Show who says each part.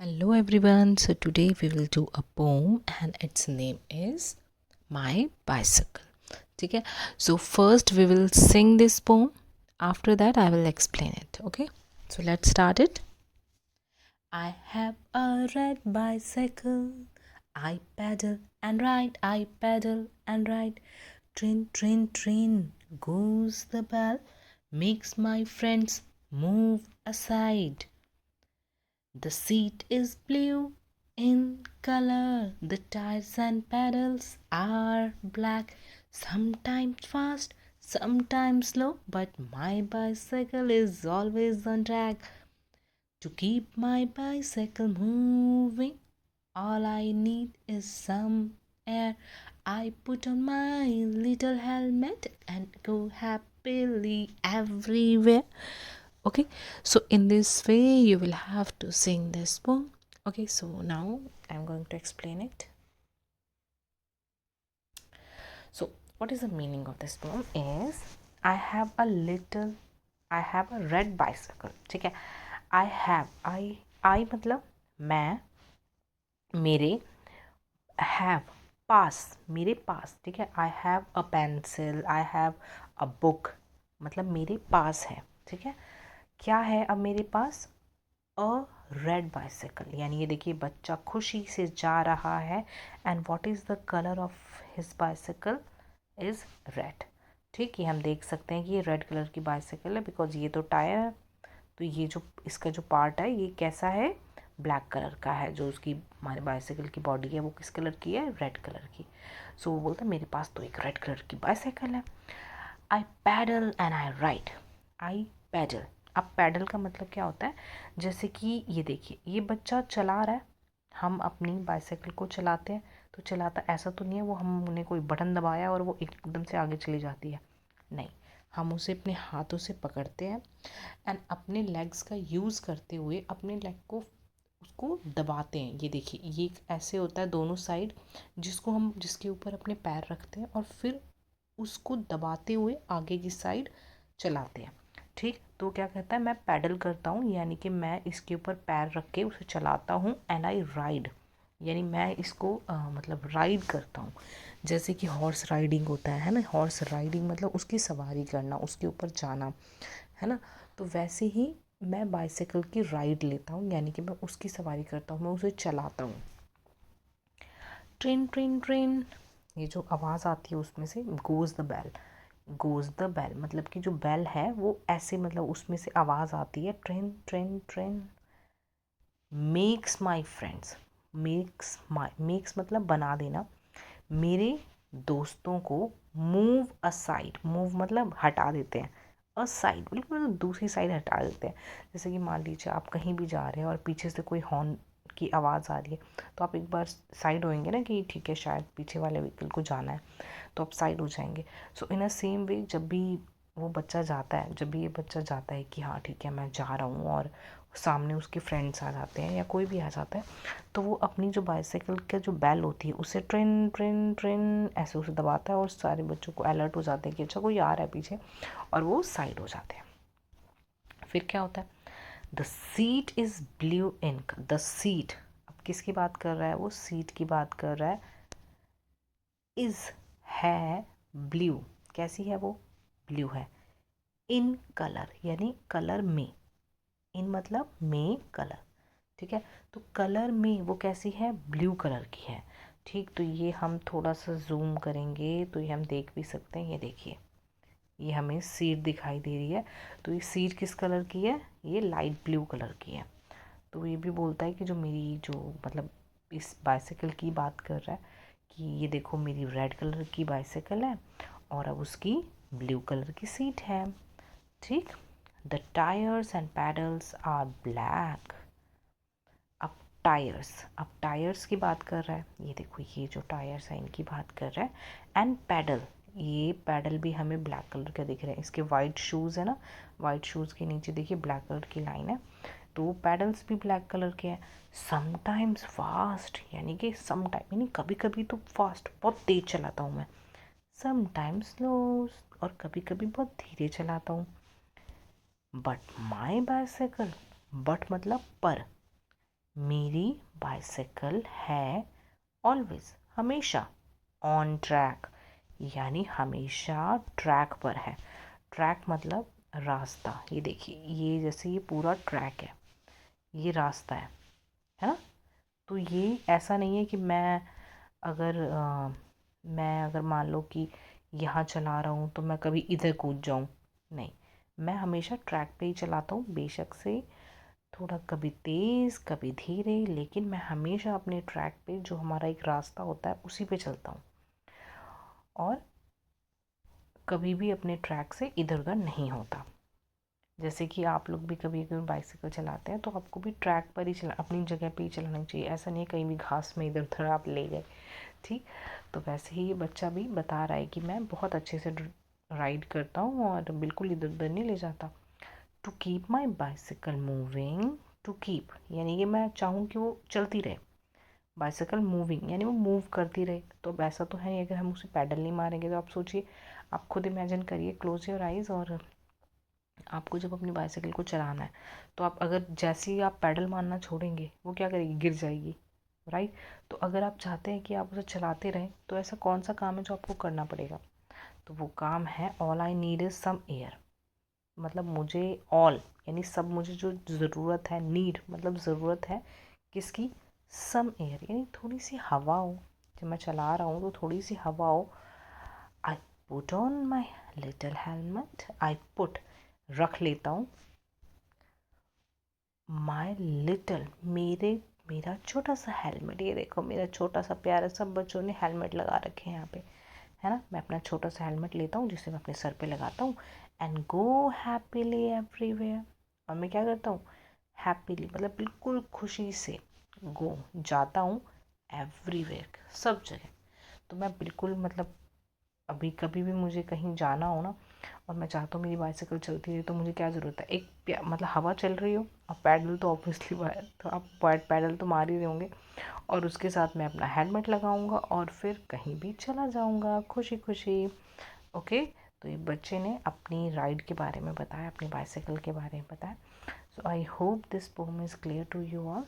Speaker 1: Hello everyone. So today we will do a poem and its name is My Bicycle. Okay. So first we will sing this poem. After that I will explain it. Okay. So let's start it. I have a red bicycle. I pedal and ride. I pedal and ride. Trin, trin, trin goes the bell. Makes my friends move aside. The seat is blue in color. The tires and pedals are black. Sometimes fast, sometimes slow, but my bicycle is always on track. To keep my bicycle moving, all I need is some air. I put on my little helmet and go happily everywhere. Okay, so in this way you will have to sing this poem. Okay, so now I'm going to explain it. So what is the meaning of this poem is I have a red bicycle. ठीक है, I मतलब मैं, मेरे, have मेरे पास, ठीक है, I have a pencil, I have a book, मतलब मेरे पास है, ठीक है। क्या है अब मेरे पास? अ रेड बाइसाइकिल, यानी ये देखिए बच्चा खुशी से जा रहा है and what is the colour of his bicycle is red. ठीक, ये हम देख सकते हैं कि ये रेड कलर की बाइसाइकिल है बिकॉज ये तो टायर है, तो ये जो इसका जो पार्ट है ये कैसा है? ब्लैक कलर का है। जो उसकी हमारे बाइसाइकिल की बॉडी है वो किस कलर की है? रेड कलर की। सो वो बोलता है मेरे पास तो एक रेड कलर की बाइसाइकिल है। I paddle and I ride. I paddle, अब पैडल का मतलब क्या होता है? जैसे कि ये देखिए ये बच्चा चला रहा है, हम अपनी बाइसाइकिल को चलाते हैं तो चलाता ऐसा तो नहीं है वो हमने कोई बटन दबाया और वो एकदम से आगे चली जाती है, नहीं, हम उसे अपने हाथों से पकड़ते हैं एंड अपने लेग्स का यूज़ करते हुए अपने लेग को उसको दबाते हैं। ये देखिए ये ऐसे होता है दोनों साइड, जिसको हम जिसके ऊपर अपने पैर रखते हैं और फिर उसको दबाते हुए आगे की साइड चलाते हैं। ठीक, तो क्या कहता है मैं पैडल करता हूँ, यानी कि मैं इसके ऊपर पैर रख के उसे चलाता हूँ एंड आई राइड, यानी मैं इसको मतलब राइड करता हूँ। जैसे कि हॉर्स राइडिंग होता है ना, हॉर्स राइडिंग मतलब उसकी सवारी करना, उसके ऊपर जाना, है ना। तो वैसे ही मैं बाइसाइकिल की राइड लेता हूँ, यानी कि मैं उसकी सवारी करता हूँ, मैं उसे चलाता हूँ। ट्रेन ट्रेन ट्रेन, ये जो आवाज़ आती है उसमें से goes the bell, goes the bell मतलब कि जो बेल है वो ऐसे मतलब उसमें से आवाज़ आती है train train train. Makes my friends, makes मतलब बना देना, मेरे दोस्तों को मूव असाइड, मूव मतलब हटा देते हैं, असाइड बिल्कुल मतलब दूसरी साइड हटा देते हैं। जैसे कि मान लीजिए आप कहीं भी जा रहे हैं और पीछे से कोई हॉर्न की आवाज़ आ रही है तो आप एक बार साइड होएंगे ना कि ठीक है शायद पीछे वाले व्हीकल को जाना है, तो आप साइड हो जाएंगे। सो इन अ सेम वे जब भी वो बच्चा जाता है, जब भी ये बच्चा जाता है कि हाँ ठीक है मैं जा रहा हूँ और सामने उसके फ्रेंड्स आ जाते हैं या कोई भी आ जाता है, तो वो अपनी जो बाइसाइकिल का जो बेल होती है उसे ट्रेन ट्रेन ट्रेन ऐसे उसे दबाता है और सारे बच्चों को अलर्ट हो जाते हैं कि अच्छा कोई आ रहा है पीछे, और वो साइड हो जाते हैं। फिर क्या होता है? The seat is blue ink, the seat, अब किसकी बात कर रहा है? वो सीट की बात कर रहा है। इज़ है ब्लू, कैसी है वो? ब्लू है। इन कलर यानी कलर में, इन मतलब में कलर, ठीक है, तो कलर में वो कैसी है? ब्लू कलर की है। ठीक, तो ये हम थोड़ा सा जूम करेंगे तो ये हम देख भी सकते हैं। ये देखिए ये हमें सीट दिखाई दे रही है, तो ये सीट किस कलर की है? ये लाइट ब्लू कलर की है। तो ये भी बोलता है कि जो मेरी जो मतलब इस बाइसाइकिल की बात कर रहा है कि ये देखो मेरी रेड कलर की बाइसाइकिल है और अब उसकी ब्लू कलर की सीट है। ठीक, the tyres and pedals are black. अब टायर्स की बात कर रहा है, ये देखो ये जो टायर्स हैं इनकी बात कर रहा है। एंड पैडल, ये पैडल भी हमें ब्लैक कलर के दिख रहे हैं। इसके वाइट शूज़ है ना, वाइट शूज़ के नीचे देखिए ब्लैक कलर की लाइन है, तो पैडल्स भी ब्लैक कलर के हैं। समटाइम्स फास्ट, यानी कि समटाइम यानी कभी कभी तो फास्ट बहुत तेज़ चलाता हूँ मैं, समटाइम्स स्लो और कभी कभी बहुत धीरे चलाता हूँ। बट माई बाइसाइकिल, बट मतलब पर, मेरी बाइसाइकिल है ऑलवेज, हमेशा, ऑन ट्रैक यानी हमेशा ट्रैक पर है। ट्रैक मतलब रास्ता। ये देखिए, ये जैसे ये पूरा ट्रैक है, ये रास्ता है ना। तो ये ऐसा नहीं है कि अगर मैं अगर मान लो कि यहाँ चला रहा हूँ तो मैं कभी इधर कूद जाऊँ, नहीं, मैं हमेशा ट्रैक पे ही चलाता हूँ, बेशक से थोड़ा कभी तेज़ कभी धीरे, लेकिन मैं हमेशा अपने ट्रैक पे जो हमारा एक रास्ता होता है उसी पे चलता हूँ, और कभी भी अपने ट्रैक से इधर उधर नहीं होता। जैसे कि आप लोग भी कभी कभी बाइसाइकिल चलाते हैं तो आपको भी ट्रैक पर ही अपनी जगह पे ही चलाना चाहिए, ऐसा नहीं है कहीं भी घास में इधर उधर आप ले गए, ठीक। तो वैसे ही ये बच्चा भी बता रहा है कि मैं बहुत अच्छे से राइड करता हूँ और बिल्कुल इधर उधर नहीं ले जाता। To keep my bicycle moving, to keep यानी कि मैं चाहूँ कि वो चलती रहे, बाइसाइकिल मूविंग यानी वो मूव करती रहे। तो वैसा तो है नहीं, अगर हम उसे पैडल नहीं मारेंगे तो आप सोचिए, आप खुद इमेजिन करिए, क्लोज योर आइज़, और आपको जब अपनी बाइसाइकिल को चलाना है तो आप अगर जैसे ही आप पैडल मारना छोड़ेंगे वो क्या करेगी, गिर जाएगी, राइट। तो अगर आप चाहते हैं कि आप उसे चलाते रहें तो ऐसा कौन सा काम है जो आपको करना पड़ेगा, तो वो काम है all I need is some air. मतलब मुझे ऑल यानी सब, मुझे जो ज़रूरत है, नीड मतलब ज़रूरत है किसकी, सम एयर यानी थोड़ी सी हवा हो। जब मैं चला रहा हूँ तो थोड़ी सी हवा हो। I put on my little helmet, I put रख लेता हूँ, माई लिटिल मेरा छोटा सा हेलमेट। ये देखो मेरा छोटा सा प्यारा, सब बच्चों ने हेलमेट लगा रखे हैं यहाँ पे, है ना। मैं अपना छोटा सा हेलमेट लेता हूँ जिसे मैं अपने सर पे लगाता हूँ, एंड गो हैप्पीली एवरीवेयर। और मैं क्या करता हूँ, हैप्पीली मतलब बिल्कुल खुशी से, गो जाता हूँ, एवरीवेयर सब जगह। तो मैं बिल्कुल मतलब अभी कभी भी मुझे कहीं जाना हो ना और मैं चाहता हूँ मेरी बाइसाइकिल चलती रहे, तो मुझे क्या ज़रूरत है, एक मतलब हवा चल रही हो, और पैडल तो ऑब्वियसली तो आप पैडल तो मार ही रहे होंगे, और उसके साथ मैं अपना हेलमेट लगाऊंगा और फिर कहीं भी चला जाऊंगा खुशी खुशी। ओके। तो ये बच्चे ने अपनी राइड के बारे में बताया, अपनी बाइसाइकिल के बारे में बताया। So I hope this poem is clear to you all.